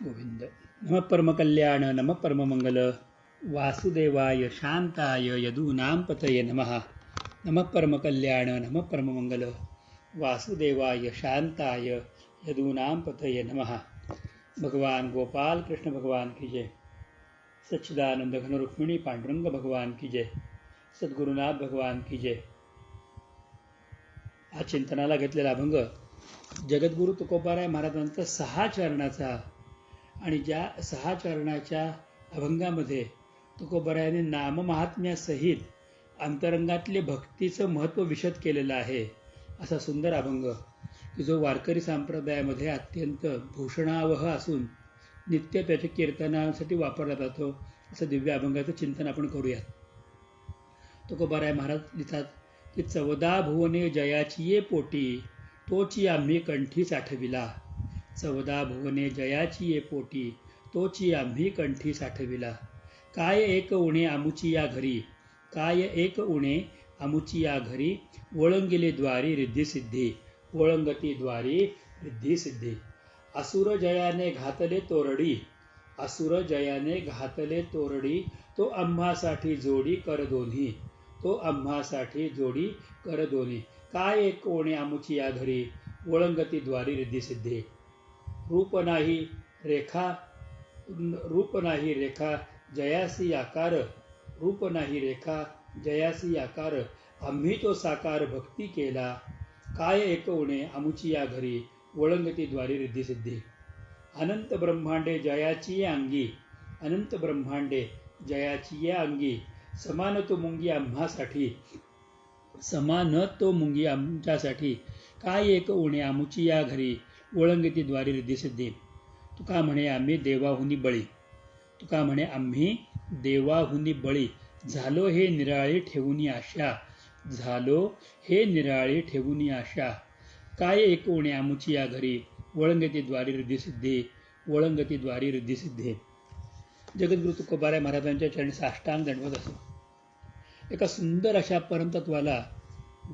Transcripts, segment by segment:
गोविंद. नमः परमकल्याण नमः परममंगल वासुदेवाय शांताय यदूनां पतये नमः. नमः परमकल्याण नमः परममंगल वासुदेवाय शांताय यदूनां पतये नमः. भगवान गोपाल कृष्ण भगवान की जय. सच्चिदानंद घन रुक्मिणी पांडुरंग भगवान की जय. सद्गुरुनाथ भगवान की जय. हा चिंतनाला घेतलेला अभंग जगद्गुरु तुकोबाराय महाराजांचा 6 चरणाचा आणि ज्या 6 चरणाच्या अभंगामध्ये तुकोबारायांनी नाममहात्म्यासहित अंतरंगातले भक्तीचं महत्त्व विशद केलेलं आहे. असा सुंदर अभंग की जो वारकरी संप्रदायामध्ये अत्यंत भूषणावह असून नित्य त्याच्या कीर्तनासाठी वापरला जातो. असं दिव्य अभंगाचं चिंतन आपण करूयात. तुकोबाराय महाराज लिहितात की 14 भुवने जयाची ये पोटी तोची आम्ही कंठी साठविला. 14 भुवने जयाची ये पोटी तोची आम्ही कंठी साठविला. काय एक उणे आमुची या घरी, काय एक उणे आमुची या घरी, वळंगिले द्वारी रिद्धी सिद्धी, वळंगती द्वारी रिद्धी सिद्धी. असुर जयाने घातले तोरडी, असुर जयाने घातले तोरडी, तो आम्हासाठी जोडी कर दोन्ही, तो आम्हासाठी जोडी कर दोन्ही. काय एक कोणे आमुची या घरी, वळंगती द्वारी रिद्धी सिद्धी. रूप नाही रेखा, रूप नाही रेखा जयासी आकार, रूप नाही रेखा जयासी आकार, आम्ही तो साकार भक्ती केला. काय एक उणे आमुची या घरी, वळंगती द्वारी रिद्धी सिद्धी. अनंत ब्रह्मांडे जयाची अंगी, अनंत ब्रह्मांडे जयाची या अंगी, समान तो मुंगी आम्हासाठी, समान तो मुंगी आमच्यासाठी. काय एक उणे आमुची या घरी, वळंगती द्वारी रिद्धी सिद्धी. तुका म्हणे आम्ही देवाहुनी बळी, तुका म्हणे आम्ही देवाहुनी बळी, झालो हे निराळे ठेवूनी आशा, झालो हे निराळे ठेवूनी आशा. काय एक उणे आमुची या घरी, वळंगती द्वारी रिद्धी सिद्धी, वळंगती द्वारी रिद्धी सिद्धी. जगद्गुरु तुकोबाराय महाराजांच्या चरणी साष्टांग दंडवत असो. एका सुंदर अशा परमतत्वाला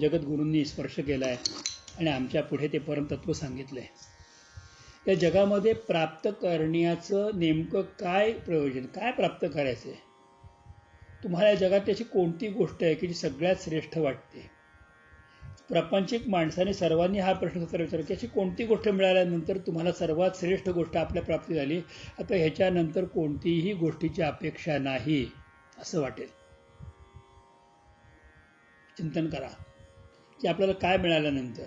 जगद्गुरूंनी स्पर्श केला आहे आणि आमच्या पुढे ते परमतत्व सांगितलं आहे. या जगामध्ये प्राप्त करण्याचं नेमकं काय प्रयोजन, काय प्राप्त करायचं आहे. तुम्हाला या जगात त्याची कोणती गोष्ट आहे की जी सगळ्यात श्रेष्ठ वाटते. प्रापंचिक माणसाने सर्वांनी हा प्रश्न विचारला की अशी कोणती गोष्ट मिळाल्यानंतर तुम्हाला सर्वात श्रेष्ठ गोष्ट आपल्या प्राप्ती झाली, आता ह्याच्यानंतर कोणतीही गोष्टीची अपेक्षा नाही असं वाटेल. चिंतन करा की आपल्याला काय मिळाल्यानंतर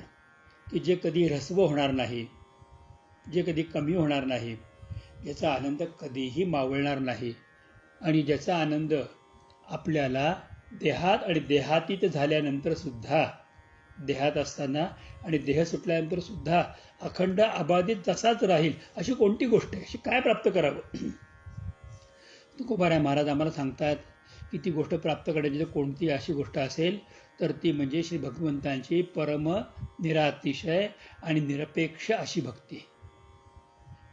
की जे कधी ह्रस्व होणार नाही, जे कधी कमी होणार नाही, ज्याचा आनंद कधीही मावळणार नाही आणि ज्याचा आनंद आपल्याला देहात आणि देहातीत झाल्यानंतर सुद्धा, देहात असताना आणि देह सुटल्यानंतर सुद्धा अखंड अबाधित तसाच राहील. अशी कोणती गोष्ट आहे, अशी काय प्राप्त करावं. तुकोबाराय महाराज आम्हाला सांगतात की ती गोष्ट प्राप्त करण्याची कोणती अशी गोष्ट असेल तर ती म्हणजे श्री भगवंतांची परम निरातिशय आणि निरपेक्ष अशी भक्ती.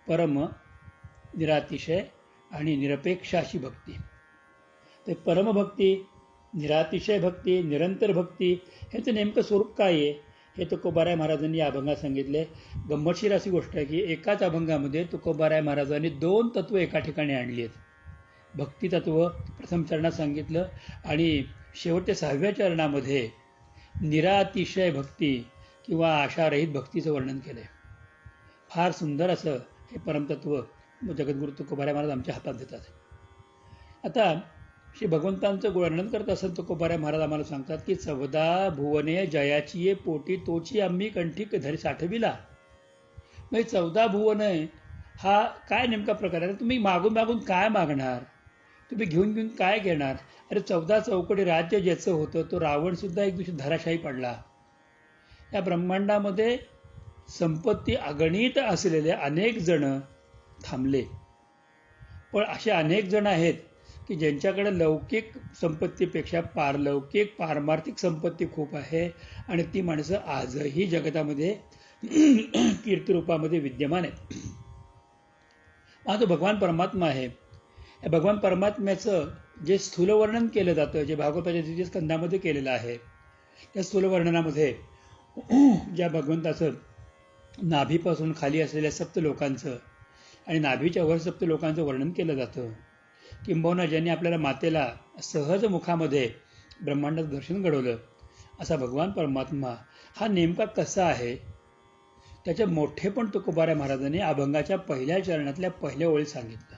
परम निरातिशय आणि निरपेक्ष अशी भक्ती. तर परमभक्ती, निरातिशय भक्ती, निरंतर भक्ती ह्याचं नेमकं स्वरूप काय आहे हे तुकोबाराय महाराजांनी या अभंगात सांगितले. गंमतशीर अशी गोष्ट आहे की एकाच अभंगामध्ये तुकोबाराय महाराजांनी 2 तत्व एका ठिकाणी आणली आहेत. भक्ती तत्व प्रथम चरणात सांगितलं आणि शेवटच्या 6व्या चरणामध्ये निरातिशय भक्ती किंवा आशारहित भक्तीचं वर्णन केलं आहे. फार सुंदर असं हे परमतत्व जगद्गुरु तुकोबाराय महाराज आमच्या हातात देतात. आता श्री भगवंतांचं वर्णन करत असताना तुकोबाराय महाराज आम्हाला सांगतात की 14 भुवने जयाची ये पोटी तोची आम्ही कंठी धरी साठविला. मग 14 भुवने हा काय नेमका प्रकार आहे. तुम्ही मागून मागून काय मागणार, तुम्ही घेऊन घेऊन काय घेणार. अरे 14 चौकडी राज्य ज्याचं होतं तो रावण सुद्धा एक दिवशी धराशायी पडला. या ब्रह्मांडामध्ये संपत्ती अगणित असलेले अनेक जण थांबले, पण असे अनेक जण आहेत की ज्यांच्याकडे लौकिक संपत्तीपेक्षा पारलौकिक पारमार्थिक संपत्ती खूप आहे आणि ती माणसं आजही जगतामध्ये कीर्तिरूपामध्ये विद्यमान आहेत. हा जो भगवान परमात्मा आहे, या भगवान परमात्म्याचं जे स्थूल वर्णन केलं जातं, जे भागवताच्या द्वितीय स्कंदामध्ये केलेलं आहे, त्या स्थूल वर्णनामध्ये ज्या भगवंताचं नाभीपासून खाली असलेल्या 7 लोकांचं आणि नाभीच्या वर सप्त लोकांचं वर्णन केलं जातं. किंबहुना ज्यांनी आपल्याला मातेला सहज मुखामध्ये ब्रह्मांडात दर्शन घडवलं असा भगवान परमात्मा हा नेमका कसा आहे त्याचे मोठेपण तुकोबाराय महाराजांनी अभंगाच्या पहिल्या चरणातल्या पहिल्या ओळीत सांगितलं.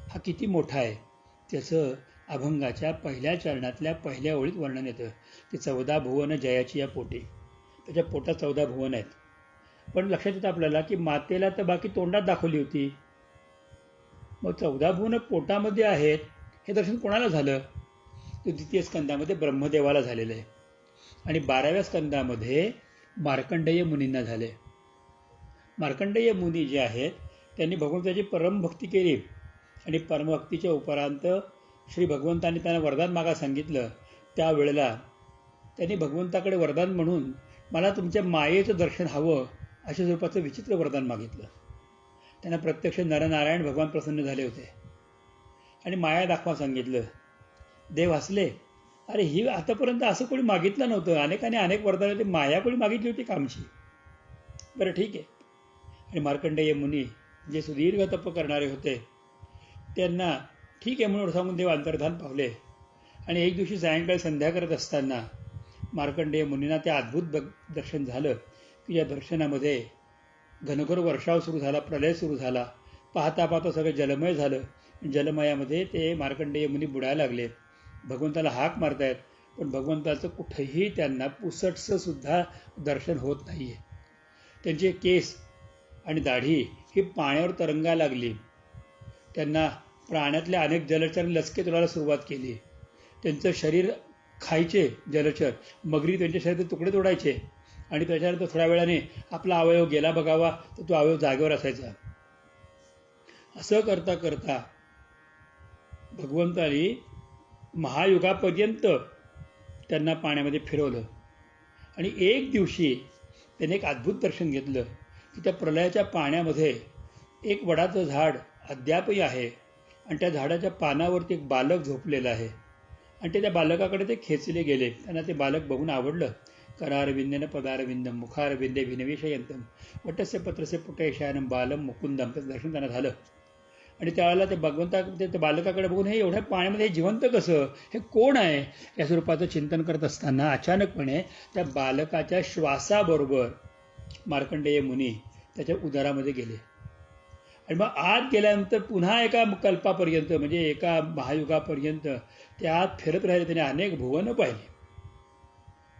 हा किती मोठा आहे त्याचं अभंगाच्या पहिल्या चरणातल्या पहिल्या ओळीत वर्णन येतं की 14 भुवन जयाची या पोटी. त्याच्या पोटात 14 भुवन आहेत. पण लक्षात येतं आपल्याला की मातेला तर बाकी तोंडात दाखवली होती. मग 14 भुवन पोटामध्ये आहेत हे दर्शन कोणाला झालं? ते द्वितीय स्कंदामध्ये ब्रह्मदेवाला झालेलं आहे आणि 12व्या स्कंदामध्ये मार्कंडेय मुनींना झाले. मार्कंडेय मुनी जे आहेत त्यांनी भगवंताची परमभक्ती केली आणि परमभक्तीच्या उपरांत श्री भगवंतांनी त्यांना वरदान मागा सांगितलं. त्यावेळेला त्यांनी भगवंताकडे वरदान म्हणून मला तुमच्या मायेचं दर्शन हवं अशा स्वरूपाचं विचित्र वरदान मागितलं. त्यांना प्रत्यक्ष नरनारायण भगवान प्रसन्न झाले होते आणि माया दाखवा सांगितलं. देव हसले. अरे ही आतापर्यंत असं कोणी मागितलं नव्हतं. अनेकाने अनेक वरदान होते, माया कोणी मागितली होती कामची. बरं ठीक आहे. आणि मार्कंडेय मुनी जे सुदीर्घ तप करणारे होते त्यांना ठीक आहे म्हणून सांगून देव अंतर्धान पावले. आणि एक दिवशी सायंकाळी संध्या करत असताना मार्कंडेय मुनींना ते अद्भुत दर्शन झालं की या दर्शनामध्ये घनघोर वर्षाव सुरू झाला, प्रलय सुरू झाला. पाहता पाहता सगळं जलमय झालं. जलमयामध्ये ते मार्कंडेय मुनी बुडायला लागले. भगवंताला हाक मारतायत पण भगवंताचं कुठेही त्यांना पुसटचं सुद्धा दर्शन होत नाहीये. त्यांचे केस आणि दाढी ही पाण्यावर तरंगायला लागली. त्यांना प्राण्यातल्या अनेक जलचर लचके तोडायला सुरुवात केली. त्यांचं शरीर खायचे जलचर, मगरी त्यांच्या शरीराचे तुकडे तोडायचे आणि त्याच्यानंतर थोड्या वेळाने आपला अवयव गेला बघावा तर तो अवयव जागेवर असायचा. असं करता करता भगवंतानी महायुगापर्यंत त्यांना पाण्यामध्ये फिरवलं आणि एक दिवशी त्याने एक अद्भुत दर्शन घेतलं की त्या प्रलयाच्या पाण्यामध्ये एक वडाचं झाड अद्यापही आहे आणि त्या झाडाच्या पानावरती एक बालक झोपलेलं आहे आणि ते त्या बालकाकडे ते खेचले गेले. त्यांना ते बालक बघून आवडलं. करारविंदेन पदारविंदम मुखारविंदे विनविषयंतम वटस्य पत्रस्य पुटयशायनम बालम मुकुंदम. त्याचं दर्शन त्यांना झालं आणि त्यावेळेला ते भगवंता त्या बालकाकडे बघून हे एवढ्या पाण्यामध्ये जिवंत कसं, हे कोण आहे या स्वरूपाचं चिंतन करत असताना अचानकपणे त्या बालकाच्या श्वासाबरोबर मार्कंडेय मुनी त्याच्या उदरामध्ये गेले आणि मग आत गेल्यानंतर पुन्हा एका कल्पापर्यंत म्हणजे एका महायुगापर्यंत ते आत फिरत राहिले. त्याने अनेक भुवनं पाहिली.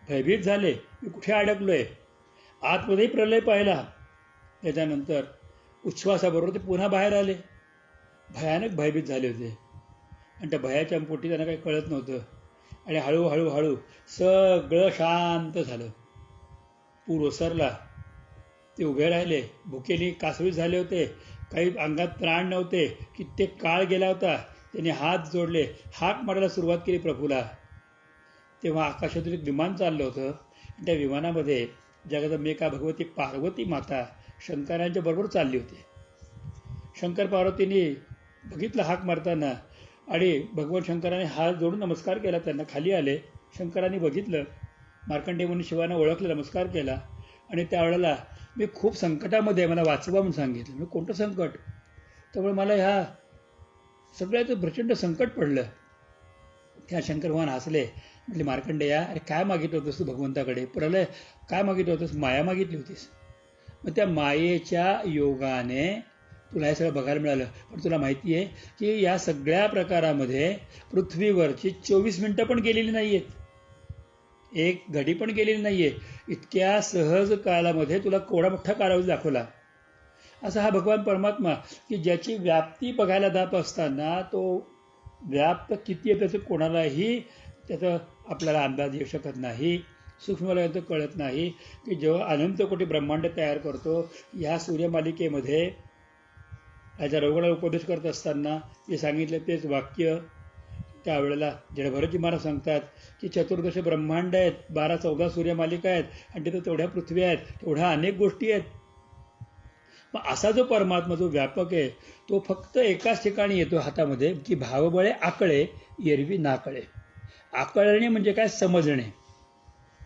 भयभीत झाले, मी कुठे अडकलोय. आतमध्येही प्रलय पाहिला. त्याच्यानंतर उच्छ्वासाबरोबर ते पुन्हा बाहेर आले. भयानक भयभीत झाले होते आणि त्या भयाच्या पोटी त्यांना काही कळत नव्हतं आणि हळूहळू हळू सगळं शांत झालं. पूर ओसरला. ते उभे राहिले. भुकेने कासवीस झाले होते. काही अंगात प्राण नव्हते. कित्येक काळ गेला होता. त्यांनी हात जोडले, हाक मारायला सुरुवात केली प्रभूला. तेव्हा आकाशातून एक विमान चाललं होतं आणि त्या विमानामध्ये जगदंबिका भगवती पार्वती माता शंकरांच्या बरोबर चालली होती. शंकर पार्वतींनी बघितलं हाक मारताना आणि भगवान शंकराने हात जोडून नमस्कार केला. त्यांना खाली आले. शंकरांनी बघितलं. मार्कंडेय मुनी शिवानं ओळखलं, नमस्कार केला आणि त्यावेळेला मी खूप संकटामध्ये मला वाचवा म्हणून सांगितलं. मी कोणतं संकट? त्यामुळे मला ह्या सगळ्याचं प्रचंड संकट पडलं. त्या शंकर भगवान हसले. म्हटले मार्कंडेया, अरे काय मागितलं होतंस तू भगवंताकडे? प्रलय काय मागितलं होतंस? माया मागितली होतीस. मग त्या मायेच्या योगाने तुला हे सगळं बघायला मिळालं. पण तुला माहिती आहे की या सगळ्या प्रकारामध्ये पृथ्वीवरची 24 मिनिटं पण गेलेली नाही आहेत. एक घडी पण गेलेली नाही आहे. इतक्या सहज काळामध्ये तुला केवढा मोठा कालावधी दाखवला. असा हा भगवान परमात्मा की ज्याची व्याप्ती बघायला जात असताना तो व्याप्त किती आहे त्याचं कोणालाही त्याचा आपल्याला अंदाज येऊ शकत नाही. सूक्ष्मलयाचं कळत नाही की जेव्हा अनंत कोटी ब्रह्मांड तयार करतो ह्या सूर्यमालिकेमध्ये याच्या रघुगणाला उपदेश करत असताना जे सांगितलं तेच वाक्य त्यावेळेला जडभरतजी महाराज सांगतात की 14 ब्रह्मांड आहेत, 12-14 सूर्यमालिका आहेत आणि तिथं तेवढ्या पृथ्वी आहेत, तेवढ्या अनेक गोष्टी आहेत. मग असा जो परमात्मा जो व्यापक आहे तो फक्त एकाच ठिकाणी येतो हातामध्ये की भावबळे आकळे एरवी नाकळे. आकळणे म्हणजे काय? समजणे.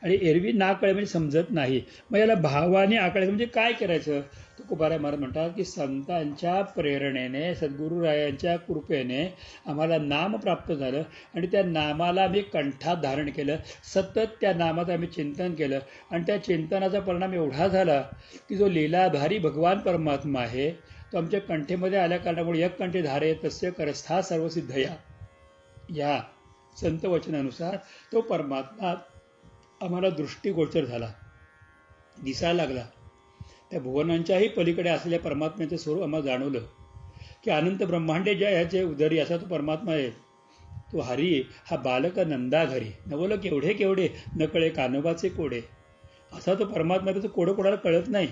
आणि एरवी ना कळे म्हणजे समजत नाही. मग याला भावाने आकळायचं म्हणजे काय करायचं? तुकोबाराय महाराज म्हणतात की संतांच्या प्रेरणेने, सद्गुरुरायांच्या कृपेने आम्हाला नाम प्राप्त झालं आणि त्या नामाला आम्ही कंठात धारण केलं. सतत त्या नामाचं आम्ही चिंतन केलं आणि त्या चिंतनाचा परिणाम एवढा झाला की जो लीलाधारी भगवान परमात्मा आहे तो आमच्या कंठेमध्ये आल्या कारणामुळे एक कंठे धारे तस्य करस्था सर्वसिद्धया या संत वचनानुसार तो परमात्मा आम्हाला दृष्टीगोचर झाला, दिसायला लागला. त्या भुवनांच्याही पलीकडे असलेल्या परमात्म्याचं स्वरूप आम्हाला जाणवलं की अनंत ब्रह्मांडे ज्या ह्याचे उदरी असा तो परमात्मा आहे. तो हरी हा बालक नंदा घरी नवलं केवढे केवढे नकळे कानोबाचे कोडे. असा तो परमात्मा, त्याचं कोडं कोणाला कळत नाही.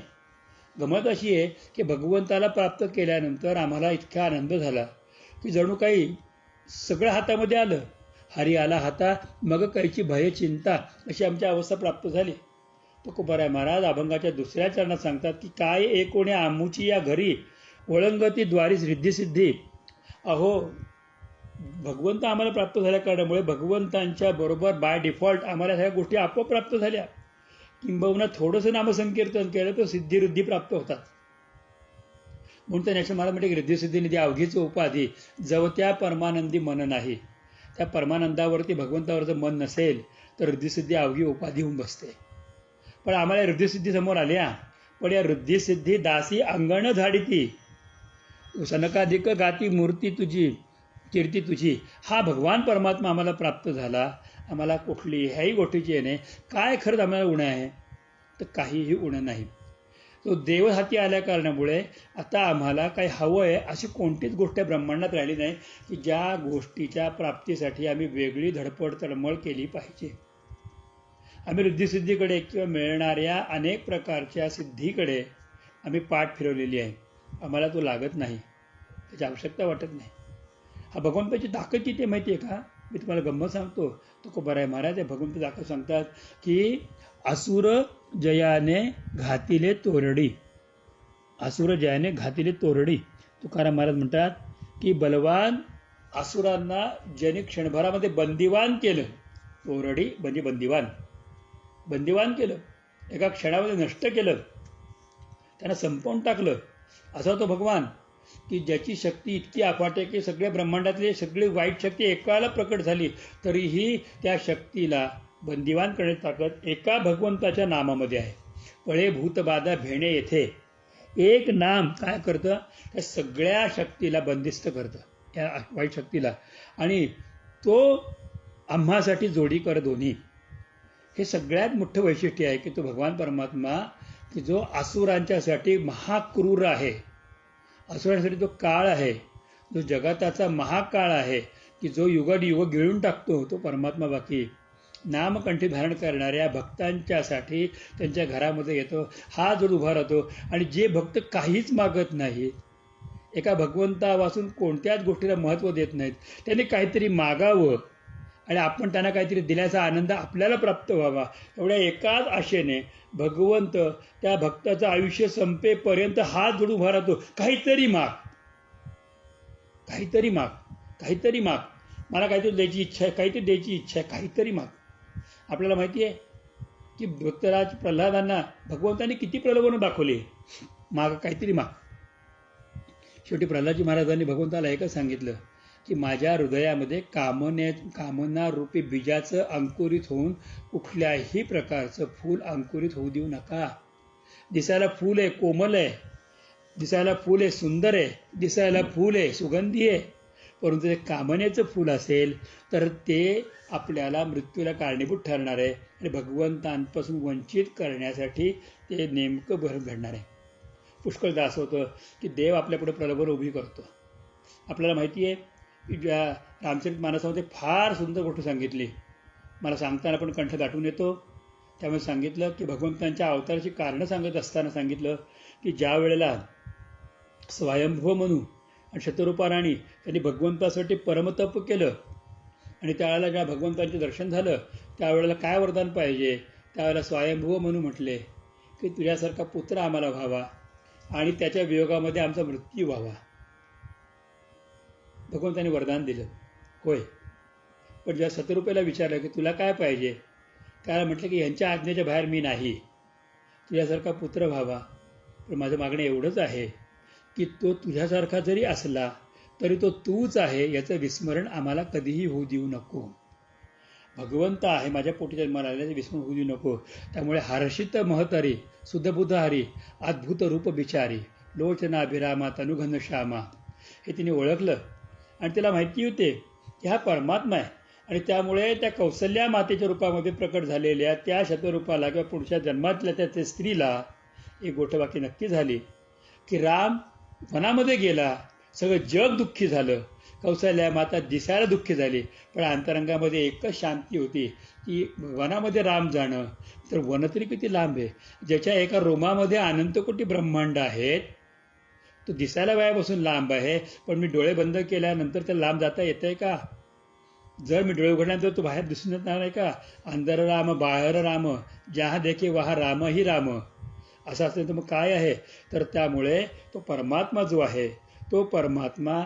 गमत अशी आहे की भगवंताला प्राप्त केल्यानंतर आम्हाला इतका आनंद झाला की जणू काही सगळं हातामध्ये आलं. हरी आला हाता मग कैची भय चिंता अशी आमची अवस्था प्राप्त झाली. तुकोबाराय महाराज अभंगाच्या दुसऱ्या चरणात सांगतात की काय एकोणे आमुची या घरी ओळंगती द्वारीच रिद्धिसिद्धी. अहो, भगवंत आम्हाला प्राप्त झाल्या कारणामुळे भगवंतांच्या बरोबर बाय डिफॉल्ट आम्हाला सगळ्या गोष्टी आपोआप प्राप्त झाल्या. किंबहुना थोडंसं नामसंकीर्तन केलं तर सिद्धी प्राप्त होतात. म्हणून त्या ज्ञानेश्वर महाराज म्हणते की रिद्धिसिद्धी निधी अवघीच उपाधी जवत्या परमानंदी मन नाही. त्या परमानंदावरती भगवंतावरचं मन नसेल तर रिद्धिसिद्धी अवघी उपाधी होऊन बसते. पण आम्हाला रिद्धिसिद्धी समोर आल्या, पण या रिद्धिसिद्धी दासी अंगण झाडीती सनकाधिक गाती मूर्ती तुझी कीर्ती तुझी. हा भगवान परमात्मा आम्हाला प्राप्त झाला. आम्हाला कुठलीही गोष्टीची येणे काय खरंच आम्हाला उणं आहे तर काहीही उणं नाही. तो देव हाती आल्या कारणामुळे आता आम्हाला काही हवं आहे अशी कोणतीच गोष्ट ब्रह्मांडात राहिली नाही की ज्या गोष्टीच्या प्राप्तीसाठी आम्ही वेगळी धडपड तळमळ केली पाहिजे. आम्ही रिद्धिसिद्धीकडे किंवा मिळणाऱ्या अनेक प्रकारच्या सिद्धीकडे आम्ही पाठ फिरवलेली आहे. आम्हाला तो लागत नाही, त्याची आवश्यकता वाटत नाही. हा भगवंताची ताकद किती माहिती आहे का? मी तुम्हाला गंमत सांगतो. तुकोबाराय महाराज या भगवंत ताकद सांगतात की असुर जयाने घातिले तोरडी. असुर जयाने घातिले तोरडी. तुकाराम महाराज म्हणतात की बलवान असुरांना ज्याने क्षणभरामध्ये बंदिवान केलं. तोरडी म्हणजे बंदिवान केलं, एका क्षणामध्ये नष्ट केलं, त्यांना संपवून टाकलं. असा तो भगवान की ज्याची शक्ती इतकी अफाट आहे की सगळ्या ब्रह्मांडातली सगळी वाईट शक्ती एकाला प्रकट झाली तरीही त्या शक्तीला बंदिवान करण्याची ताकद एका भगवंताच्या नामामध्ये आहे. पळे भूतबाधा भेणे येथे एक नाम काय करतं, त्या सगळ्या शक्तीला बंदिस्त करतं, या वाईट शक्तीला. आणि तो आम्हासाठी जोडी कर दोन्ही. हे सगळ्यात मोठं वैशिष्ट्य आहे की तो भगवान परमात्मा की जो असुरांच्यासाठी महाक्रूर आहे, असुरांसाठी तो काळ आहे, जो जगताचा महाकाळ आहे की जो युगानुयुग गिळून टाकतो, तो परमात्मा बाकी नामकंठी धारण करणाऱ्या भक्तांच्यासाठी त्यांच्या घरामध्ये येतो, हात जोडून उभा राहतो. आणि जे भक्त काहीच मागत नाहीत, एका भगवंतापासून कोणत्याच गोष्टीला महत्त्व देत नाहीत, त्यांनी काहीतरी मागावं आणि आपण त्यांना काहीतरी दिल्याचा आनंद आपल्याला प्राप्त व्हावा, एवढ्या एकाच आशेने भगवंत त्या भक्ताचं आयुष्य संपेपर्यंत हात जोडून उभा राहतो. काहीतरी माग, काहीतरी माग, काहीतरी माग, मला काहीतरी द्यायची इच्छा आहे, काहीतरी द्यायची इच्छा आहे, काहीतरी माग. आपल्याला माहिती आहे की भक्तराज प्रल्हादांना भगवंतांनी किती प्रलोभन दाखवले, माग काहीतरी माग. शेवटी प्रल्हादजी महाराजांनी भगवंताला एकच सांगितलं की माझ्या हृदयामध्ये कामना रूपी बीजाचं अंकुरित होऊन कुठल्याही प्रकारचं फूल अंकुरित होऊ देऊ नका. दिसायला फूल आहे, कोमल आहे, दिसायला फूल आहे, सुंदर आहे, दिसायला फूल आहे, सुगंधी आहे, परंतु ते कामनेचं फूल असेल तर ते आपल्याला मृत्यूला कारणीभूत ठरणार आहे आणि भगवंतांपासून वंचित करण्यासाठी ते नेमकं घडणार आहे. पुष्कळदा असं होतं की देव आपल्यापुढे प्रलोभन उभी करतो. आपल्याला माहिती आहे की ज्या रामचरित मानसामध्ये फार सुंदर गोष्ट सांगितली, मला सांगताना पण कंठ दाटून येतो. त्यामुळे सांगितलं की भगवंतांच्या अवताराची कारणं सांगत असताना सांगितलं की ज्या वेळेला स्वयंभू मनू आणि शतरूपा राणी यांनी भगवंतासाठी परमतप केलं आणि त्यावेळेला जेव्हा भगवंतांचे दर्शन झालं त्यावेळेला काय वरदान पाहिजे, त्यावेळेला स्वयंभू मनू म्हटले की तुझ्यासारखा पुत्र आम्हाला व्हावा आणि त्याच्या वियोगामध्ये आमचा मृत्यू व्हावा. भगवंतांनी वरदान दिलं, होय. पण जेव्हा शतरूपेला विचारलं की तुला काय पाहिजे, त्याला म्हटलं की यांच्या आज्ञेच्या बाहेर मी नाही, तुझ्यासारखा पुत्र व्हावा, पण माझं मागणं एवढंच आहे की तो तुझ्यासारखा जरी असला तरी तो तूच आहे याचं विस्मरण आम्हाला कधीही होऊ देऊ नको. भगवंत आहे माझ्या पोटी जन्माला आल्याचे विस्मरण होऊ देऊ नको. त्यामुळे हर्षित महतरी सुधबुध हरी अद्भुत रूप बिचारी लोचनाभिरामा तनुघन श्यामा, हे तिने ओळखलं आणि तिला माहिती होते की हा परमात्मा आहे. आणि त्यामुळे त्या कौसल्या मातेच्या रूपामध्ये प्रकट झालेल्या त्या शतरूपाला किंवा पुढच्या जन्मातल्या त्या स्त्रीला एक गोष्ट नक्की झाली की राम वनामध्ये गेला, सगळं जग दुःखी झालं, कौसल्या माता दिसायला दुःखी झाली, पण अंतरंगामध्ये एकच शांती होती की वनामध्ये राम जाणं, तर वन तरी किती लांब आहे, ज्याच्या एका रोमामध्ये अनंतकोटी ब्रह्मांड आहेत, तो दिसायला वयापासून लांब आहे, पण मी डोळे बंद केल्यानंतर त्याला लांब जाता येतंय का? जर मी डोळे उघडल्यानंतर तो बाहेर दिसून येत नाही का? अंदर राम बाहेर राम जहा देखे वहा राम ही राम, असं असेल तर मग काय आहे? तर त्यामुळे तो परमात्मा जो आहे, तो परमात्मा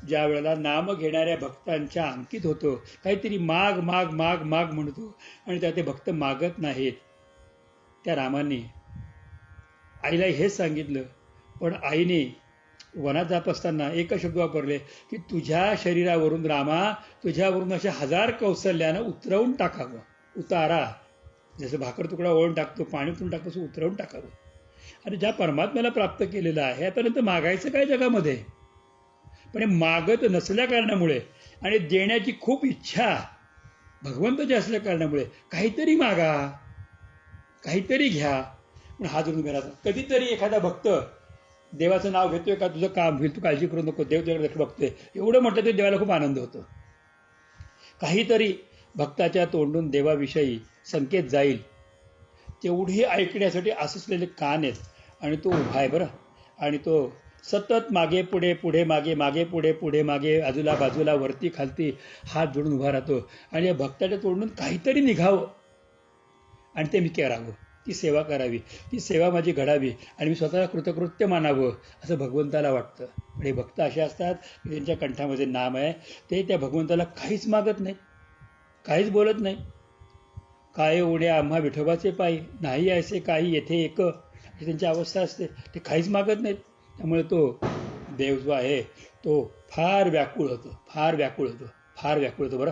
ज्या वेळेला नाम घेणाऱ्या भक्तांच्या अंकित होतो, काहीतरी माग माग माग माग म्हणतो आणि त्या ते भक्त मागत नाहीत, त्या रामाने आईला हेच सांगितलं. पण आईने वनात जात असताना एकच शब्द वापरले की तुझ्या शरीरावरून रामा, तुझ्यावरून अशा 1000 कौशल्यानं उतरवून टाकावं. उतारा, जसं भाकर तुकडा ओळून टाकतो, पाणी उतरून टाकतो, असं उतरवून टाकावं. आणि ज्या परमात्म्याला प्राप्त केलेलं आहे आतापर्यंत मागायचं काय जगामध्ये? पण हे मागत नसल्या कारणामुळे आणि देण्याची खूप इच्छा भगवंताची असल्या कारणामुळे काहीतरी मागा, काहीतरी घ्या. पण हात जोडून उभे राहतात. कधीतरी एखादा भक्त देवाचं नाव घेतोय का तुझं काम होईल, तू काळजी करू नको, देव तुझ्याकडे बघतोय, एवढं म्हटलं तरी देवाला खूप आनंद होतो. काहीतरी भक्ताच्या तोंडून देवाविषयी संकेत जाईल तेवढी ऐकण्यासाठी असलेले कान आहेत आणि तो उभा आहे बरं. आणि तो सतत मागे पुढे पुढे मागे मागे पुढे पुढे मागे आजूला बाजूला वरती खालती हात जोडून उभा राहतो. आणि या भक्ताच्या तोंडून काहीतरी निघावं आणि ते मी करावं, ती सेवा करावी, ती सेवा माझी घडावी आणि मी स्वतःला कृतकृत्य मानावं असं भगवंताला वाटतं. पण हे भक्त असे असतात की त्यांच्या कंठामध्ये नाम आहे, ते त्या भगवंताला काहीच मागत नाहीत, काहीच बोलत नाही. काय उणे आम्हा विठोबाचे पायी, नाही ऐसे काही येथे एक, अशी त्यांची अवस्था असते. ते काहीच मागत नाहीत. त्यामुळे तो देव जो आहे तो फार व्याकुळ होतो, फार व्याकुळ होतो, फार व्याकुळ होतो बरं.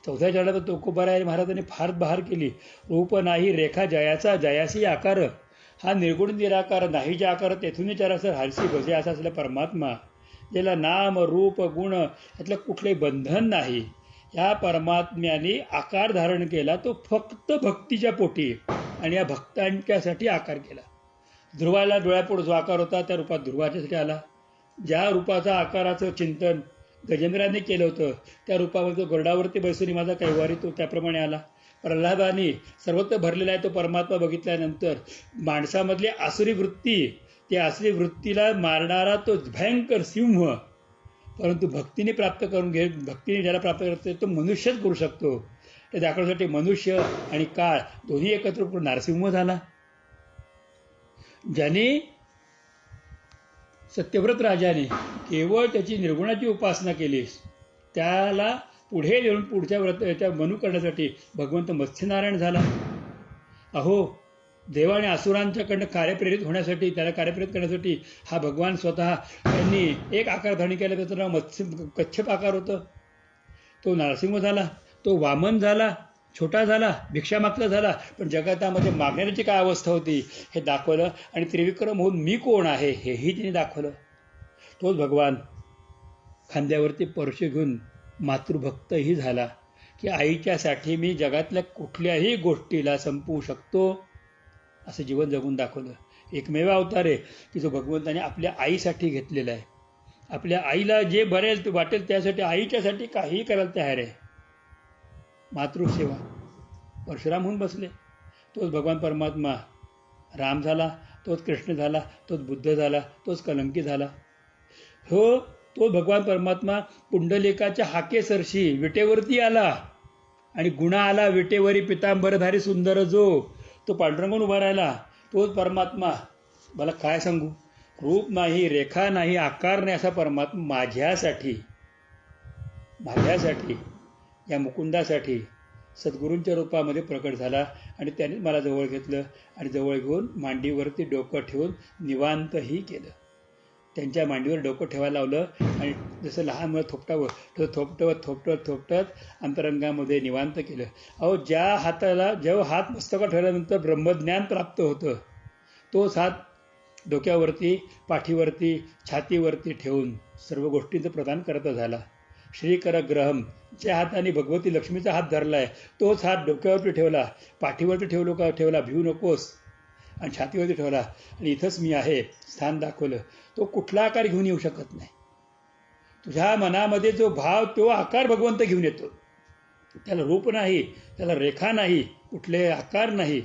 4थ्या चरणात तुकोबाराय महाराजांनी फार बहार केली. रूप नाही रेखा जयाचा जयासी आकार, हा निर्गुण निराकार नाही जे आकार तेथून चरासर हरसी बसे असा असलेला परमात्मा, ज्याला नाम रूप गुण यातलं कुठले बंधन नाही, या परमात्म्याने आकार धारण केला तो फक्त भक्तीच्या पोटी आणि या भक्तांच्यासाठी आकार केला. ध्रुवाला डोळ्यापुढे जो आकार होता त्या रूपात ध्रुवाच्यासाठी आला. ज्या रूपाचा आकाराचं चिंतन गजेंद्राने केलं होतं त्या रूपामध्ये तो गरुडावरती बसून माझा कैवारी तो त्याप्रमाणे आला. प्रल्हादाने सर्वत्र भरलेला आहे तो परमात्मा बघितल्यानंतर माणसामधली आसुरी वृत्ती, त्या आसुरी वृत्तीला मारणारा तो भयंकर सिंह, परंतु भक्तीने प्राप्त करून भक्तीने ज्याला प्राप्त करतो तो मनुष्यच करू शकतो. ते दाखवण्यासाठी मनुष्य आणि काळ दोन्ही एकत्र करून नरसिंह झाला. ज्याने सत्यव्रत राजाने केवळ त्याची निर्गुणाची उपासना केली, त्याला पुढे येऊन पुढच्या याच्या मनू करण्यासाठी भगवंत मत्स्यनारायण झाला. अहो, देव आणि असुरांच्याकडनं कार्यप्रेरित होण्यासाठी, त्याला कार्यप्रेरित करण्यासाठी हा भगवान स्वतः त्यांनी एक आकार धारण केला, त्याचं नाव कच्छप आकार होतं. तो नरसिंह झाला, तो वामन झाला, छोटा झाला, भिक्षा मागता झाला, पण जगातामध्ये मागण्याची काय अवस्था होती हे दाखवलं. आणि त्रिविक्रम होऊन मी कोण आहे हेही तिने दाखवलं. तोच भगवान खांद्यावरती परशे घेऊन मातृभक्तही झाला की आईच्यासाठी मी जगातल्या कुठल्याही गोष्टीला संपवू शकतो असं जीवन जगून दाखवलं. एकमेव अवतार आहे की जो भगवंताने आपल्या आईसाठी घेतलेला आहे. आपल्या आईला जे बरेल ते वाटेल त्यासाठी, आईच्यासाठी काहीही करायला तयार आहे. मातृसेवा. परशुराम होऊन बसले. तोच भगवान परमात्मा राम झाला, तोच कृष्ण झाला, तोच बुद्ध झाला, तोच कलंकी झाला. हो, तो भगवान परमात्मा पुंडलिकाच्या हाकेसरशी विटेवरती आला आणि गुणा आला विटेवरी पितांबरधारी सुंदर जो, तो पांडुरंगावरून उभा राहिला. तोच परमात्मा, मला काय सांगू, रूप नाही रेखा नाही आकार नाही असा परमात्मा माझ्यासाठी, माझ्यासाठी, या मुकुंदासाठी सद्गुरूंच्या रूपामध्ये प्रकट झाला आणि त्याने मला जवळ घेतलं आणि जवळ घेऊन मांडीवरती डोकं ठेवून निवांतही केलं. त्यांच्या मांडीवर डोकं ठेवायला लावलं आणि जसं लहान मुलं थोपटावं थोपटत अंतरंगामध्ये निवांत केलं. अहो, जेव्हा हात मस्तकावर ठेवल्यानंतर ब्रह्मज्ञान प्राप्त होतं, तोच हात डोक्यावरती, पाठीवरती, छातीवरती ठेवून सर्व गोष्टींचं प्रदान करता झाला. श्रीकरग्रहम, ज्या हाताने भगवती लक्ष्मीचा हात धरलाय तोच हात डोक्यावरती ठेवला, पाठीवरती ठेवला, भिवू नकोस, आणि छातीवरती ठेवला आणि इथंच मी आहे स्थान दाखवलं. तो कुठला आकार घेऊन येऊ शकत नाही. तुझ्या मनामध्ये जो भाव तो आकार भगवंत घेऊन येतो. त्याला रूप नाही, त्याला रेखा नाही, कुठले आकार नाही.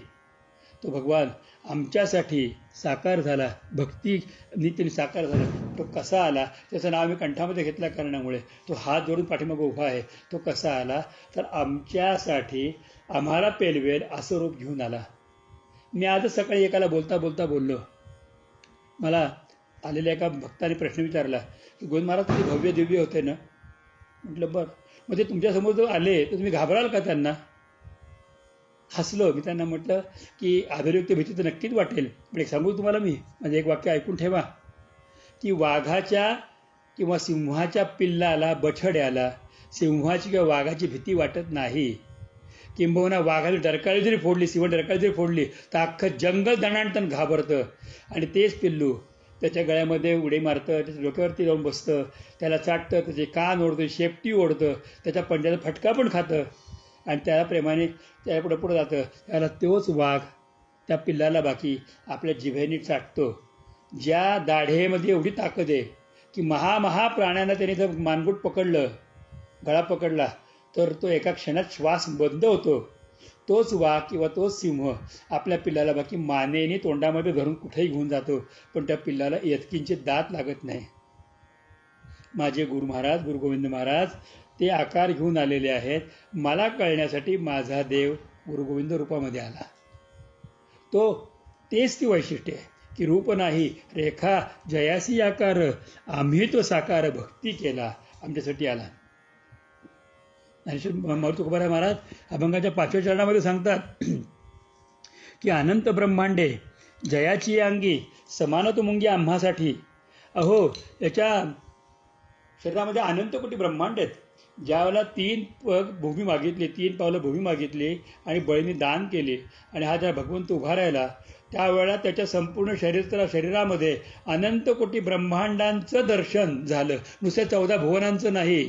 तो भगवान आमच्यासाठी साकार झाला, भक्ती नीतीने साकार झाला. तो कसा आला, त्याचं नाव मी कंठामध्ये घेतल्या कारणामुळे तो हात जोडून पाठीमागे उभा आहे. तो कसा आला तर आमच्यासाठी आम्हाला पेलवेल असं रूप घेऊन आला. मी आजच सकाळी एकाला बोलता बोललो. मला आलेल्या एका भक्ताने प्रश्न विचारला की गोविंद महाराज तुम्ही भव्य दिव्य होते ना. म्हटलं बरं, मग ते तुमच्यासमोर जर आले तर तुम्ही घाबराल का त्यांना? हसलो. मी त्यांना म्हटलं की आदरयुक्त भीती तर नक्कीच वाटेल, पण एक सांगू तुम्हाला, मी म्हणजे एक वाक्य ऐकून ठेवा की वाघाच्या किंवा सिंहाच्या पिल्लाला, बछड्याला सिंहाची किंवा वाघाची भीती वाटत नाही. किंबहुना वाघाने डरकाळी जरी फोडली, सिंह डरकाळी जरी फोडली तर अख्खं जंगल दणाणतण घाबरतं. आणि तेच पिल्लू त्याच्या गळ्यामध्ये उडी मारतं, त्याच्या डोक्यावरती जाऊन बसतं, त्याला चाटतं, त्याचे कान ओढतं, शेपटी ओढतं, त्याच्या पंजाचा फटका पण खातं आणि त्याला प्रेमाने त्या पुढं जातं. त्याला तोच वाघ त्या पिल्लाला बाकी आपल्या जिभेने चाटतो. ज्या दाढेमध्ये एवढी ताकद आहे की महा प्राण्यांना त्याने जर मानगुट पकडलं, गळा पकडला तर तो एका क्षणात श्वास बंद होतो. तोच वाघ किंवा तोच सिंह आपल्या पिल्लाला बाकी मानेने तोंडामध्ये धरून कुठेही घेऊन जातो, पण त्या पिल्लाला यत्किंचित दात लागत नाही. माझे गुरु महाराज, गुरु गोविंद महाराज ते आकार घेऊन आलेले आहेत. मला कळण्यासाठी माझा देव गुरु गोविंद रूपामध्ये आला. तेच ती वैशिष्ट्य आहे की रूप नाही, रेखा जयासी आकार, आम्ही तो साकार भक्ती केला, आमच्यासाठी आला. मारुती तुकोबाराय महाराज अभंगाच्या 5व्या चरणामध्ये सांगतात की अनंत ब्रह्मांडे जयाची अंगी समानतो मुंगी आम्हासाठी. अहो, याच्या शरीरामध्ये अनंत कोटी ब्रह्मांड आहेत. ज्यावेळेला 3 पावलं भूमी मागितली आणि बळीने दान केले आणि हा ज्या भगवंत उभा राहिला, त्यावेळेला त्याच्या संपूर्ण शरीरामध्ये अनंत कोटी ब्रह्मांडांचं दर्शन झालं. नुसत्या 14 भुवनांचं नाही,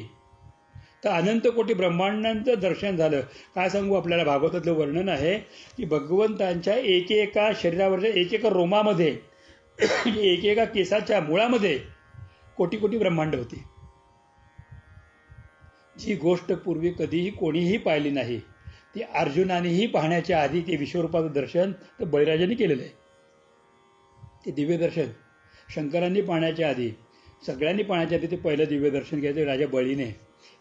तर अनंत कोटी ब्रह्मांडांचं दर्शन झालं. काय सांगू, आपल्याला भागवतातलं वर्णन आहे की भगवंतांच्या एकेका शरीरावरच्या एकेका रोमामध्ये, एकेका केसाच्या मुळामध्ये कोटी कोटी ब्रह्मांड होती. जी गोष्ट पूर्वी कधीही कोणीही पाहिली नाही, ती अर्जुनानेही पाहण्याच्या आधी ते विश्वरूपाचं दर्शन तर बळीराजाने केलेलं आहे. ते दिव्य दर्शन शंकरांनी पाहण्याच्या आधी, सगळ्यांनी पाहण्याच्या आधी ते पहिलं दिव्य दर्शन घ्यायचं राजा बळीने.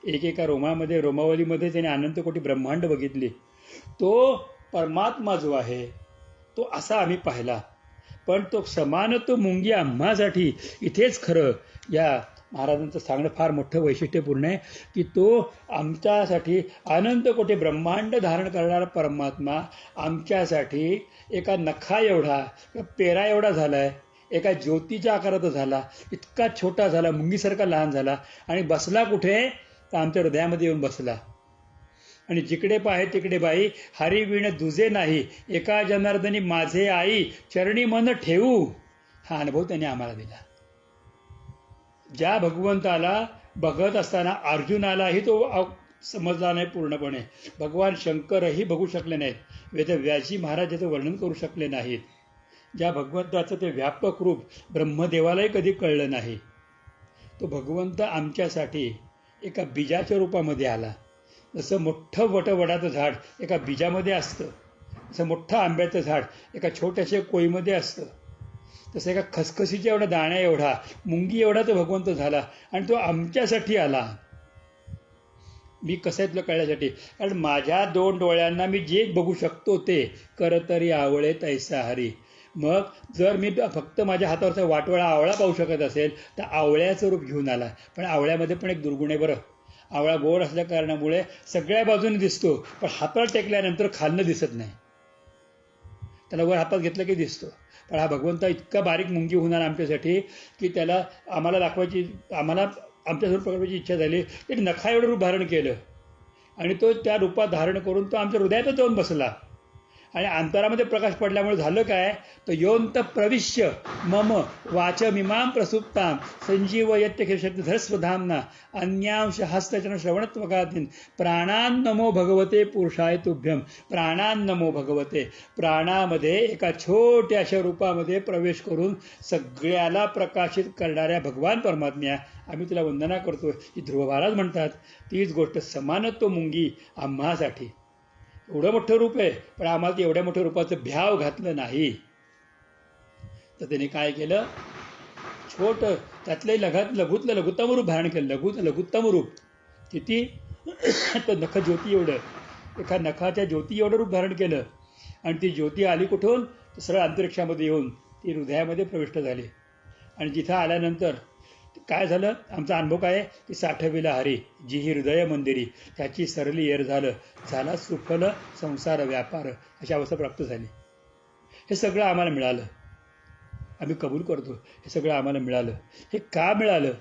एकेका रोमावलीमध्ये त्याने अनंत कोटी ब्रह्मांड बघितली. तो परमात्मा जो आहे तो असा आम्ही पाहिला, पण तो समानतो मुंगी आम्हासाठी. इथेच खरं या महाराजांचं सांगणं फार मोठं वैशिष्ट्यपूर्ण आहे की तो आमच्यासाठी अनंत कोटी ब्रह्मांड धारण करणारा परमात्मा आमच्यासाठी एका नखा एवढा, पेरा एवढा झालाय, एका ज्योतीच्या आकाराचा झाला, इतका छोटा झाला, मुंगीसारखा लहान झाला आणि बसला कुठे तर आमच्या हृदयामध्ये येऊन बसला. आणि जिकडे पाहे तिकडे बाई, हरी विण दुजे नाही, एका जनार्दनी माझे आई, चरणी मन ठेवू. हा अनुभव त्याने आम्हाला दिला. ज्या भगवंताला बघत असताना अर्जुनालाही तो समजला नाही पूर्णपणे, भगवान शंकरही बघू शकले नाहीत, वेदव्यासी महाराज याचं वर्णन करू शकले नाहीत, ज्या भगवंताचं ते व्यापक रूप ब्रह्मदेवालाही कधी कळलं नाही, तो भगवंत आमच्यासाठी एका बीजाच्या रूपामध्ये आला. जसं मोठं वडाचं झाड एका बीजामध्ये असतं, जसं मोठं आंब्याचं झाड एका छोट्याशा कोईमध्ये असतं, तसं एका खसखसीच्या एवढा दाण्या एवढा, मुंगी एवढा तो भगवंत झाला आणि तो आमच्यासाठी आला. मी कसं आहे तुला कळण्यासाठी, कारण माझ्या 2 डोळ्यांना मी जे बघू शकतो ते, कर तरी आवळे तैसा हरी. मग जर मी फक्त माझ्या हातावरचा वाटवळा आवळा पाहू शकत असेल तर आवळ्याचं रूप घेऊन आला. पण आवळ्यामध्ये पण एक दुर्गुण आहे बरं. आवळा गोड असल्या कारणामुळे सगळ्या बाजूने दिसतो, पण हातात टेकल्यानंतर खालनं दिसत नाही. त्याला वर हातात घेतलं की दिसतो. पण हा भगवंत इतका बारीक मुंगी होणार आमच्यासाठी की त्याला आम्हाला दाखवायची, आम्हाला आमच्यासमोर प्रकटायची इच्छा झाली. त्याने नखा एवढं रूप धारण केलं आणि तो त्या रूपात धारण करून तो आमच्या हृदयातच जाऊन बसला. आणि अंतरामध्ये प्रकाश पडल्यामुळे झालं काय, तर योंत प्रविश्य मम वाचमिमां प्रसुप्तां संजीवयत्यखिलशक्तिधरस्वधाम्ना अन्यांश हस्तचरण श्रवणत्वकातीन प्राणान् नमो भगवते पुरुषाय तुभ्यम. प्राणान् नमो भगवते, प्राणामध्ये एका छोट्याशा रूपामध्ये प्रवेश करून सगळ्याला प्रकाशित करणाऱ्या भगवान परमात्म्या आम्ही तुला वंदना करतो. ही ध्रुव महाराज म्हणतात तीच गोष्ट समानत्व मुंगी आम्हासाठी. एवढं मोठं रूप आहे, पण आम्हाला एवढ्या मोठ्या रूपाचं भ्याव घातलं नाही. तर त्याने काय केलं, छोटं त्यातले लघुतलं लघुत्तम रूप धारण केलं. लघुत्तम रूप किती, तर नख ज्योती एवढं, एका नखाच्या ज्योती एवढं रूप धारण केलं. आणि ती ज्योती आली कुठून, तर सरळ अंतरिक्षामध्ये येऊन ती हृदयामध्ये प्रविष्ट झाली. आणि जिथं आल्यानंतर काय झालं, आमचा अनुभव काय आहे की साठविला हरी जी ही हृदय मंदिरी, त्याची सरली येर झाला सुफल संसार व्यापार, अशी अवस्था प्राप्त झाली. हे सगळं आम्हाला मिळालं, आम्ही कबूल करतो. हे सगळं आम्हाला मिळालं. हे का मिळालं,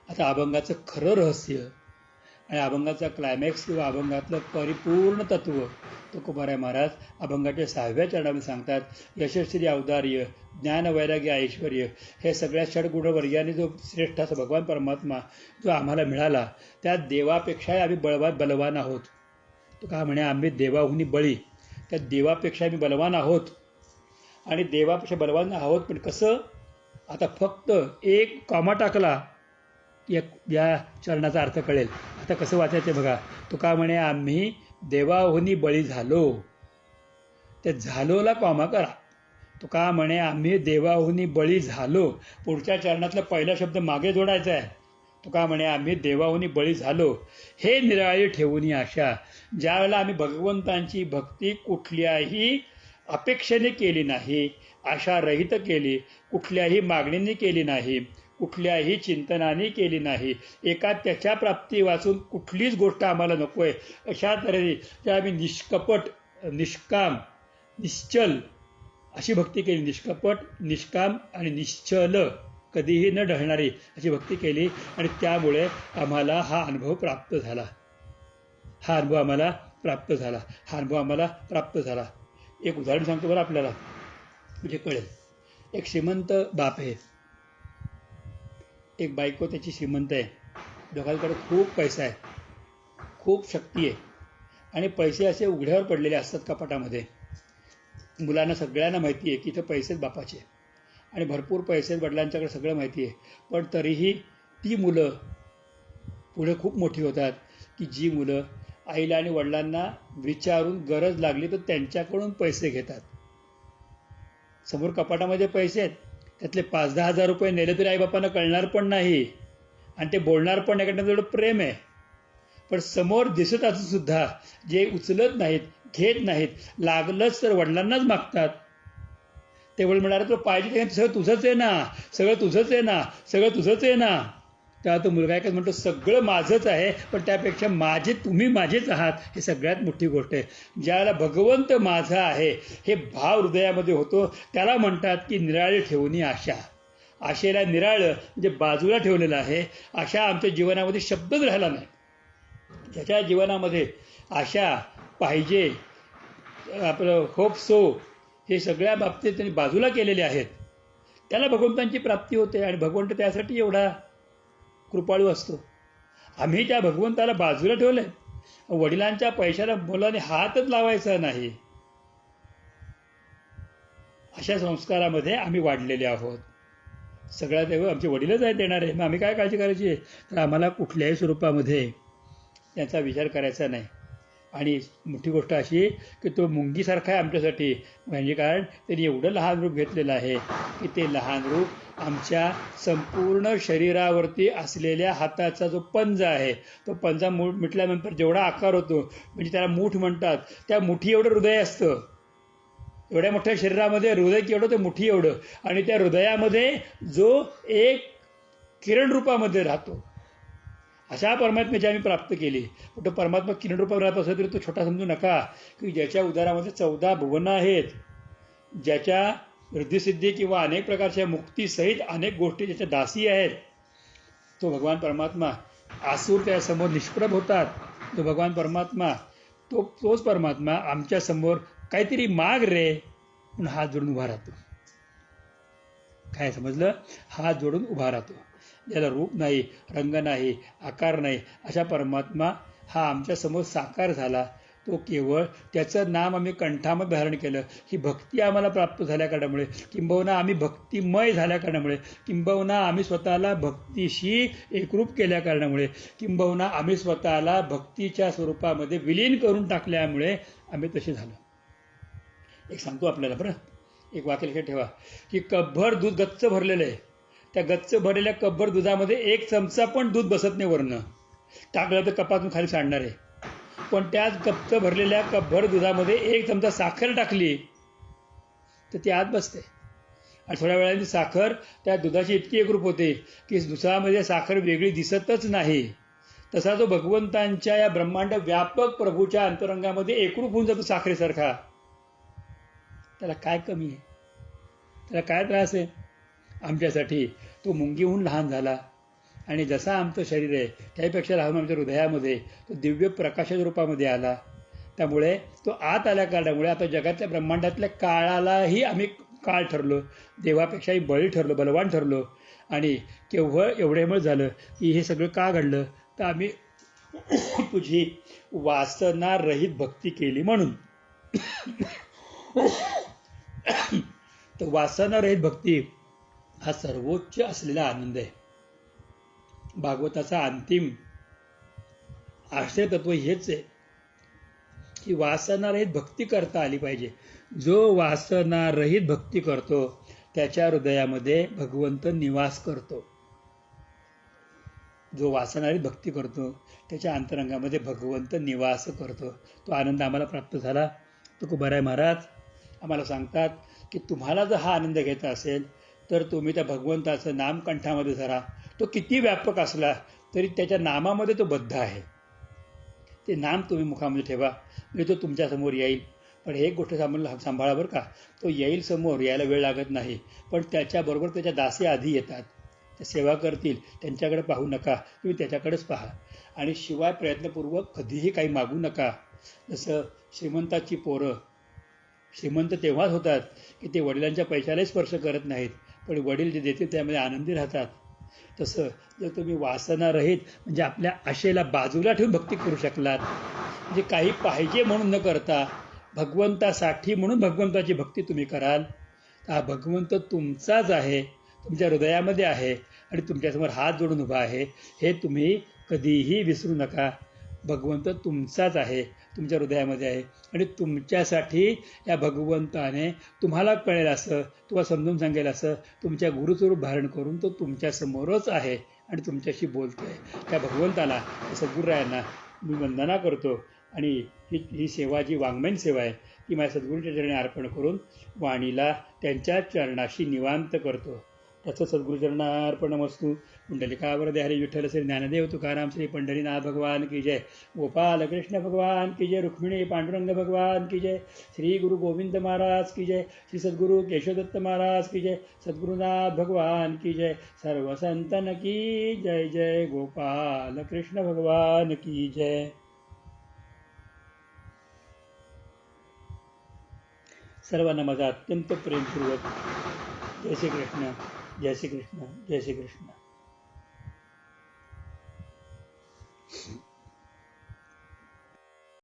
आता अभंगाचं खरं रहस्य आणि अभंगाचा क्लायमॅक्स किंवा अभंगातलं परिपूर्ण तत्व तुकोबाराय महाराज अभंगाच्या 6व्या चरणामध्ये सांगतात. यशस्वी औदार्य, ज्ञान वैराग्य ऐश्वर, हे सगळ्या षडगुणवर्गाने जो श्रेष्ठ असा भगवान परमात्मा जो आम्हाला मिळाला, त्या देवापेक्षाही आम्ही बलवान आहोत. तो का म्हणे आम्ही देवाहुनी बळी, त्या देवापेक्षा आम्ही बलवान आहोत. आणि देवापेक्षा बलवान आहोत, पण कसं, आता फक्त एक कॉमा टाकला या चरणाचा अर्थ कळेल. आता कसं वाचायचं बघा. तो का म्हणे आम्ही देवाहुनी बळी झालो, ते झालोला कॉमा करा. तो का म्हणे आम्ही देवाहुनी बळी झालो, पुढच्या चरणातला पहिला शब्द मागे जोडायचा आहे. तो का म्हणे आम्ही देवाहुनी बळी झालो, हे निराळी ठेवून आशा. ज्या वेळेला आम्ही भगवंतांची भक्ती कुठल्याही अपेक्षेने केली नाही, आशारहित केली, कुठल्याही मागणीने केली नाही, कुठल्याही चिंतनाने केली नाही, एका त्याच्या प्राप्ती वाचून कुठलीच गोष्ट आम्हाला नको आहे, अशा तऱ्हेने आम्ही निष्कपट, निष्काम, निश्चल अशी भक्ती केली. निष्कपट, निष्काम आणि निश्चल, कधीही न ढळणारी अशी भक्ती केली. आणि त्यामुळे आम्हाला हा अनुभव प्राप्त झाला. हा अनुभव आम्हाला प्राप्त झाला. एक उदाहरण सांगतो बरं आपल्याला, म्हणजे कळेल. एक श्रीमंत बाप आहे, एक बायको त्याची श्रीमंत आहे. दोघांकडे खूप पैसा आहे, खूप शक्ती आहे, आणि पैसे असे उघड्यावर पडलेले असतात कपाटामध्ये. मुलांना सगळ्यांना माहिती आहे की इथं पैसेच बापाचे, आणि भरपूर पैसे वडिलांच्याकडे, सगळं माहिती आहे. पण तरीही ती मुलं पुढे खूप मोठी होतात की जी मुलं आईला आणि वडिलांना विचारून गरज लागली तर त्यांच्याकडून पैसे घेतात. समोर कपाटामध्ये पैसे आहेत, त्यातले 5-10 हजार रुपये नेले तरी आईबापांना कळणार पण नाही, आणि ते बोलणार पण नाही, कारण एवढं प्रेम आहे. पण समोर दिसत असून सुद्धा जे उचलत नाहीत, घेत नाहीत, लागलंच तर वडिलांनाच मागतात. ते वडील म्हणाले तो पाहिजे ते सगळं तुझंच आहे ना, सगळं तुझंच आहे ना. तेव्हा तो मुलगा एकच म्हणतो सगळं माझंच आहे, पण त्यापेक्षा तुम्ही माझेच आहात, हे सगळ्यात मोठी गोष्ट आहे. ज्याला भगवंत माझा आहे हे भाव हृदयामध्ये होतो, त्याला म्हणतात की निराळे ठेवून आशा. आशेला निराळं म्हणजे बाजूला ठेवलेलं आहे. आशा आमच्या जीवनामध्ये शब्दच राहिला नाही. ज्याच्या जीवनामध्ये आशा पाहिजे, आपलं होप सो, हे सगळ्या बाबतीत त्यांनी बाजूला केलेले आहेत, त्याला भगवंतांची प्राप्ती होते. आणि भगवंत त्यासाठी एवढा कृपाळू असतो. आम्ही त्या भगवंताला बाजूला ठेवलंय. वडिलांच्या पैशाला मुलाने हातच लावायचा नाही, अशा संस्कारामध्ये आम्ही वाढलेले आहोत. सगळ्यात तेव्हा आमचे वडीलच आहेत देणारे, मग आम्ही काय काळजी करायची आहे. तर आम्हाला कुठल्याही स्वरूपामध्ये त्याचा विचार करायचा नाही. आणि मोठी गोष्ट अशी की तो मुंगीसारखा आहे आमच्यासाठी. म्हणजे कारण त्यांनी एवढं लहान रूप घेतलेलं आहे की ते लहान रूप आमच्या संपूर्ण शरीरावरती असलेल्या हाताचा जो पंजा आहे, तो पंजा मिटल्यानंतर जेवढा आकार होतो, म्हणजे त्याला मूठ म्हणतात, त्या मुठी एवढं हृदय असतं. एवढ्या मोठ्या शरीरामध्ये हृदय केवढं, ते मुठी एवढं. आणि त्या हृदयामध्ये जो एक किरण रूपामध्ये राहतो, अशा परमात्म्याची आम्ही प्राप्त केली. पण तो परमात्मा किरण रूपात राहत असेल तरी तो छोटा समजू नका, की ज्याच्या उदरामध्ये 14 भुवनं आहेत, ज्याच्या वृद्धिसिद्धी किंवा अनेक प्रकारच्या मुक्तीसहित अनेक गोष्टी ज्याच्या दासी आहेत, तो भगवान परमात्मा आसूर त्यासमोर निष्प्रभ होतात. तो भगवान परमात्मा तोच परमात्मा आमच्या समोर काहीतरी माग रे म्हणून हात जोडून उभा राहतो. काय समजलं? हात जोडून उभा राहतो. ज्याला रूप नाही, रंग नाही, आकार नाही, अशा परमात्मा हा आमच्या समोर साकार झाला. तो केवळ त्याचं नाम आम्ही कंठामध्ये धारण केलं, ही भक्ती आम्हाला प्राप्त झाल्या कारणामुळे, किंबहुना आम्ही भक्तिमय झाल्या कारणामुळे, किंबहुना आम्ही स्वतःला भक्तीशी एकरूप केल्या कारणामुळे, किंबहुना आम्ही स्वतःला भक्तीच्या स्वरूपामध्ये विलीन करून टाकल्यामुळे आम्ही तसे झालो. एक सांगतो आपल्याला बरं, एक वाक्य लक्षात ठेवा, की कपभर दूध गच्च भरलेलं आहे. त्या गच्च भरलेल्या कपभर दुधामध्ये 1 चमचा पण दूध बसत नाही. वरनं टाकलं तर कपातून खाली सांडणार आहे. पण त्याच गच्च भरलेल्या कपभर दुधामध्ये 1 चमचा साखर टाकली तर ती आत बसते. आणि थोड्या वेळाने साखर त्या दुधाची इतकी एकरूप होते की दुधामध्ये साखर वेगळी दिसतच नाही. तसा जो भगवंतांच्या या ब्रह्मांड व्यापक प्रभूच्या अंतरंगामध्ये एकरूप होऊन जातो साखरेसारखा. त्याला काय कमी आहे? त्याला काय त्रास आहे? आमच्यासाठी तो मुंगीहून लहान झाला. आणि जसा आमचं शरीर आहे त्यापेक्षा लहान आमच्या हृदयामध्ये तो दिव्य प्रकाशाच्या रूपामध्ये आला. त्यामुळे तो आत आल्या कारणामुळे आता जगातल्या ब्रह्मांडातल्या काळालाही आम्ही काळ ठरलो, देवापेक्षाही बळी ठरलो, बलवान ठरलो. आणि केवळ एवढ्यामुळे झालं की हे सगळं का घडलं? तर आम्ही तुझी वासनारहित भक्ती केली म्हणून. तर वासनारहित भक्ती हा सर्वोच्च असलेला आनंद आहे. भागवताचा अंतिम आश्रय तत्व हेच आहे की वासनारहित भक्ती करता आली पाहिजे. जो वासनारहित भक्ती करतो त्याच्या हृदयामध्ये भगवंत निवास करतो. जो वासनारहित भक्ती करतो त्याच्या अंतरंगामध्ये भगवंत निवास करतो. तो आनंद आम्हाला प्राप्त झाला. तुकोबाराय महाराज आम्हाला सांगतात की तुम्हाला जर हा आनंद घ्यायचा असेल तर तुम्ही त्या भगवंताचं नाम कंठामध्ये धरा. तो किती व्यापक असला तरी त्याच्या नामामध्ये तो बद्ध आहे. ते नाम तुम्ही मुखामध्ये ठेवा, म्हणजे तो तुमच्यासमोर येईल. पण एक गोष्ट सांभाळा बरं का, तो येईल समोर, यायला वेळ लागत नाही. पण त्याच्याबरोबर त्याच्या दासी आधी येतात, त्या सेवा करतील. त्यांच्याकडे पाहू नका, तुम्ही त्याच्याकडेच पहा. आणि शिवाय प्रयत्नपूर्वक कधीही काही मागू नका. जसं श्रीमंताची पोरं श्रीमंत तेव्हाच होतात की ते वडिलांच्या पैशालाही स्पर्श करत नाहीत, पण वडील जे देतील त्यामध्ये आनंदी राहतात. तसं जर तुम्ही वासनारहित म्हणजे आपल्या आशेला बाजूला ठेवून भक्ती करू शकलात, म्हणजे काही पाहिजे म्हणून न करता भगवंतासाठी म्हणून भगवंताची भक्ती तुम्ही कराल, तर हा भगवंत तुमचाच आहे, तुमच्या हृदयामध्ये आहे आणि तुमच्यासमोर हात जोडून उभा आहे. हे तुम्ही कधीही विसरू नका. भगवंत तुमचाच आहे, तुमच्या हृदयामध्ये आहे. आणि तुमच्यासाठी या भगवंताने तुम्हाला कळेल असं, तुम्हाला समजून सांगेल असं तुमच्या गुरुस्वरूप धारण करून तो तुमच्यासमोरच आहे आणि तुमच्याशी बोलतो आहे. त्या भगवंताला, सद्गुरुरायांना मी वंदना करतो. आणि ही सेवा जी वाङ्मयीन सेवा आहे ती माझ्या सद्गुरूंच्या चरणी अर्पण करून वाणीला त्यांच्या चरणाशी निवांत करतो. तसं सद्गुरुचरणार्पणमस्तु. पुंडलिकावरदे हरी विठ्ठल श्री ज्ञानदेव तुकाराम श्री पंढरीनाथ भगवान की जय. गोपाल कृष्ण भगवान की जय. रुक्मिणी पांडुरंग भगवान की जय. श्री गुरु गोविंद महाराज की जय. श्री सद्गुरु केशवदत्त महाराज की जय. सद्गुरुनाथ भगवान की जय. सर्व संतन की जय जय. गोपाल कृष्ण भगवान की जय. सर्वांना माझा अत्यंत प्रेमपूर्वक जय श्री कृष्ण, जय श्री कृष्ण, जय श्री कृष्ण.